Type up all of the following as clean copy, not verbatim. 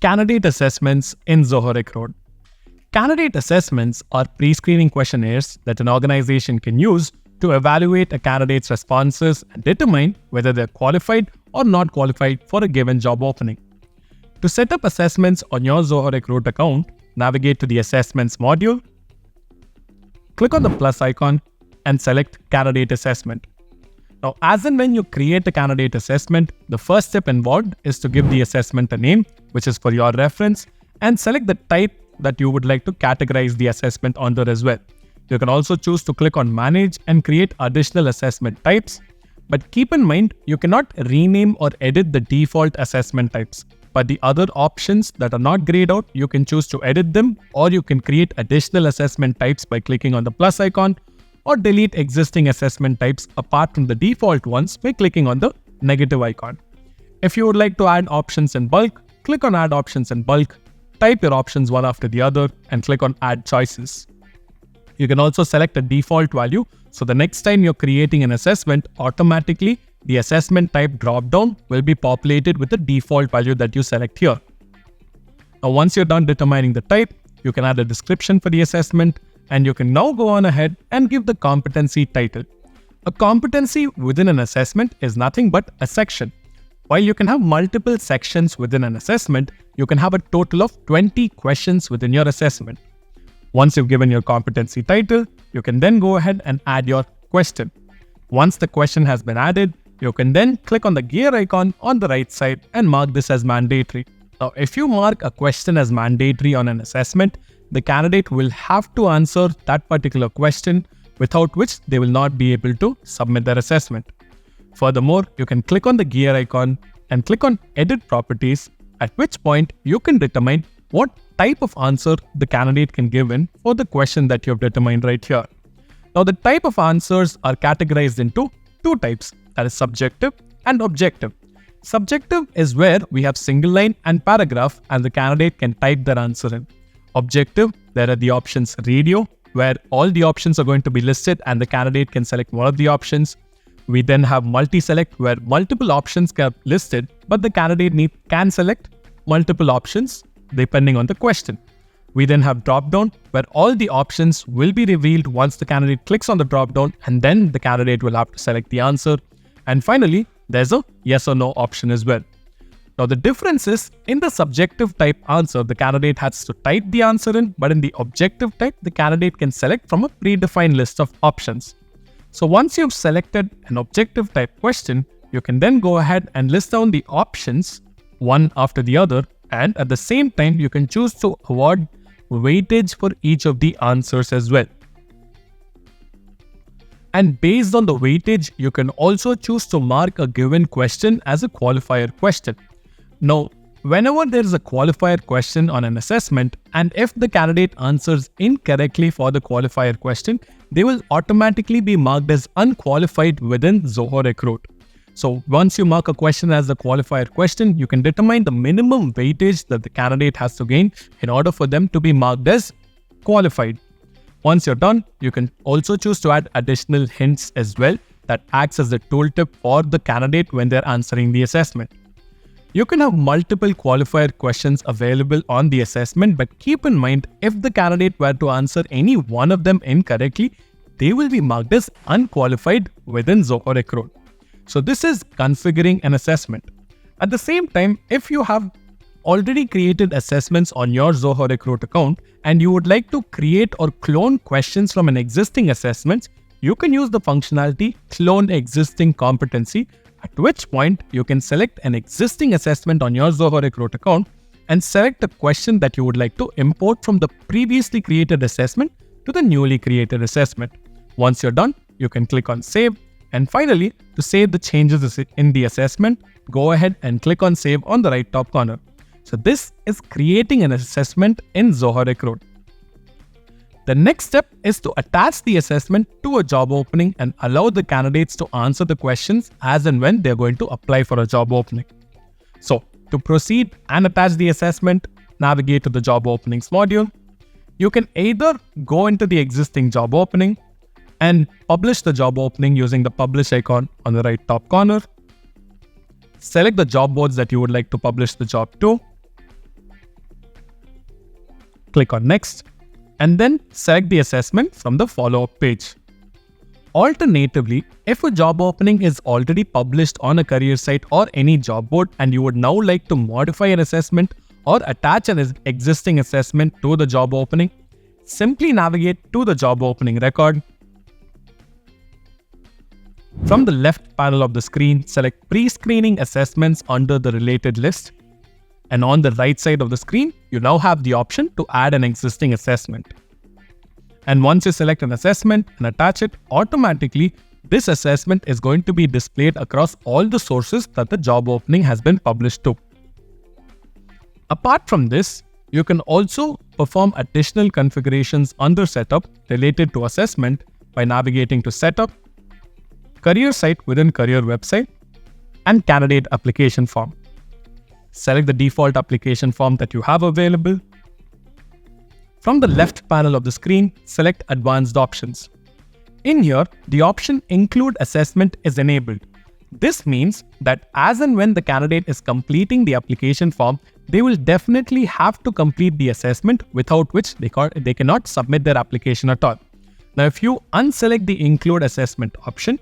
Candidate assessments in Zoho Recruit. Candidate assessments are pre-screening questionnaires that an organization can use to evaluate a candidate's responses and determine whether they're qualified or not qualified for a given job opening. To set up assessments on your Zoho Recruit account, navigate to the Assessments module, click on the plus icon and select Candidate Assessment. Now, as and when you create a candidate assessment, the first step involved is to give the assessment a name, which is for your reference, and select the type that you would like to categorize the assessment under as well. You can also choose to click on Manage and create additional assessment types. But keep in mind, you cannot rename or edit the default assessment types. But the other options that are not grayed out, you can choose to edit them, or you can create additional assessment types by clicking on the plus icon, or delete existing assessment types apart from the default ones by clicking on the negative icon. If you would like to add options in bulk, click on Add Options in Bulk, type your options one after the other, and click on Add Choices. You can also select a default value, so the next time you're creating an assessment, automatically the assessment type dropdown will be populated with the default value that you select here. Now, once you're done determining the type, you can add a description for the assessment, and you can now go on ahead and give the competency title. A competency within an assessment is nothing but a section. While you can have multiple sections within an assessment, you can have a total of 20 questions within your assessment. Once you've given your competency title, you can then go ahead and add your question. Once the question has been added, you can then click on the gear icon on the right side and mark this as mandatory. Now, if you mark a question as mandatory on an assessment, the candidate will have to answer that particular question, without which they will not be able to submit their assessment. Furthermore, you can click on the gear icon and click on Edit Properties, at which point you can determine what type of answer the candidate can give in for the question that you have determined right here. Now, the type of answers are categorized into two types, that is subjective and objective. Subjective is where we have single line and paragraph and the candidate can type their answer in. Objective, there are the options radio, where all the options are going to be listed and the candidate can select one of the options. We then have multi-select, where multiple options are listed, but the candidate can select multiple options depending on the question. We then have drop-down, where all the options will be revealed once the candidate clicks on the drop-down, and then the candidate will have to select the answer. And finally, there's a yes or no option as well. Now, the difference is, in the subjective type answer, the candidate has to type the answer in, but in the objective type, the candidate can select from a predefined list of options. So once you've selected an objective type question, you can then go ahead and list down the options one after the other, and at the same time, you can choose to award weightage for each of the answers as well. And based on the weightage, you can also choose to mark a given question as a qualifier question. Now, whenever there is a qualifier question on an assessment, and if the candidate answers incorrectly for the qualifier question, they will automatically be marked as unqualified within Zoho Recruit. So once you mark a question as a qualifier question, you can determine the minimum weightage that the candidate has to gain in order for them to be marked as qualified. Once you're done, you can also choose to add additional hints as well that acts as a tooltip for the candidate when they're answering the assessment. You can have multiple qualifier questions available on the assessment, but keep in mind, if the candidate were to answer any one of them incorrectly, they will be marked as unqualified within Zoho Recruit. So this is configuring an assessment. At the same time, if you have already created assessments on your Zoho Recruit account and you would like to create or clone questions from an existing assessment, you can use the functionality Clone Existing Competency, at which point you can select an existing assessment on your Zoho Recruit account and select the question that you would like to import from the previously created assessment to the newly created assessment. Once you're done, you can click on Save. And finally, to save the changes in the assessment, go ahead and click on Save on the right top corner. So this is creating an assessment in Zoho Recruit. The next step is to attach the assessment to a job opening and allow the candidates to answer the questions as and when they're going to apply for a job opening. So to proceed and attach the assessment, navigate to the job openings module. You can either go into the existing job opening and publish the job opening using the publish icon on the right top corner. Select the job boards that you would like to publish the job to. click on Next, and then select the assessment from the follow-up page. Alternatively, if a job opening is already published on a career site or any job board and you would now like to modify an assessment or attach an existing assessment to the job opening, simply navigate to the job opening record. From the left panel of the screen, select Pre-screening Assessments under the related list. And on the right side of the screen, you now have the option to add an existing assessment. And once you select an assessment and attach it, automatically this assessment is going to be displayed across all the sources that the job opening has been published to. Apart from this, you can also perform additional configurations under Setup related to assessment by navigating to Setup, Career Site within Career Website, and Candidate Application Form. Select the default application form that you have available. From the left panel of the screen, select Advanced Options. In here, the option Include Assessment is enabled. This means that as and when the candidate is completing the application form, they will definitely have to complete the assessment, without which they cannot submit their application at all. Now, if you unselect the Include Assessment option,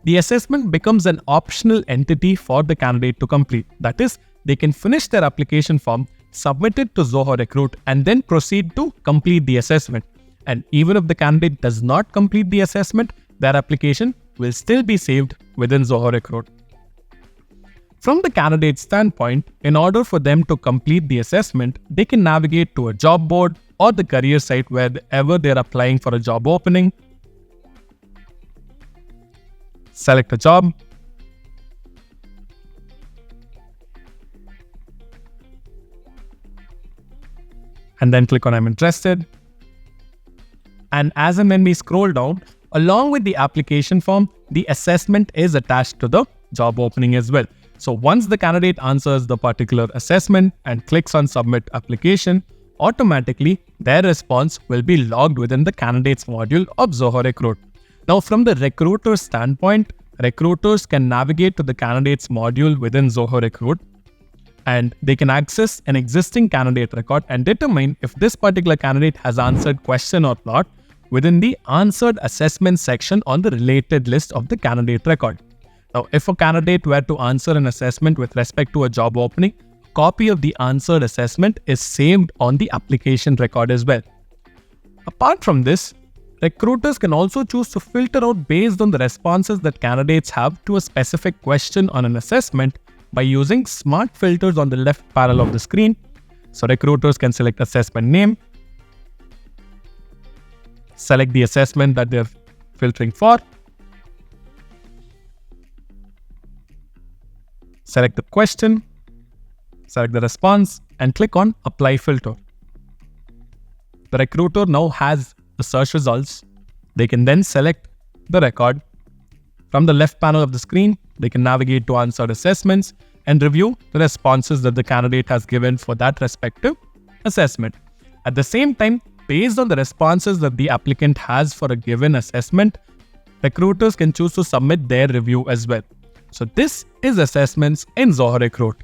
the assessment becomes an optional entity for the candidate to complete. That is, they can finish their application form, submit it to Zoho Recruit, and then proceed to complete the assessment. And even if the candidate does not complete the assessment, their application will still be saved within Zoho Recruit. From the candidate standpoint, in order for them to complete the assessment, they can navigate to a job board or the career site wherever they're applying for a job opening. Select a job. And then click on I'm interested. And as and when we scroll down, along with the application form, the assessment is attached to the job opening as well. So once the candidate answers the particular assessment and clicks on Submit Application, automatically their response will be logged within the candidates module of Zoho Recruit. Now, from the recruiter's standpoint, recruiters can navigate to the candidates module within Zoho Recruit, and they can access an existing candidate record and determine if this particular candidate has answered question or not within the answered assessment section on the related list of the candidate record. Now, if a candidate were to answer an assessment with respect to a job opening, a copy of the answered assessment is saved on the application record as well. Apart from this, recruiters can also choose to filter out based on the responses that candidates have to a specific question on an assessment by using smart filters on the left panel of the screen. So recruiters can select assessment name, select the assessment that they're filtering for, select the question, select the response, and click on Apply Filter. The recruiter now has the search results. They can then select the record. From the left panel of the screen, they can navigate to answered assessments and review the responses that the candidate has given for that respective assessment. At the same time, based on the responses that the applicant has for a given assessment, recruiters can choose to submit their review as well. So this is assessments in Zoho Recruit.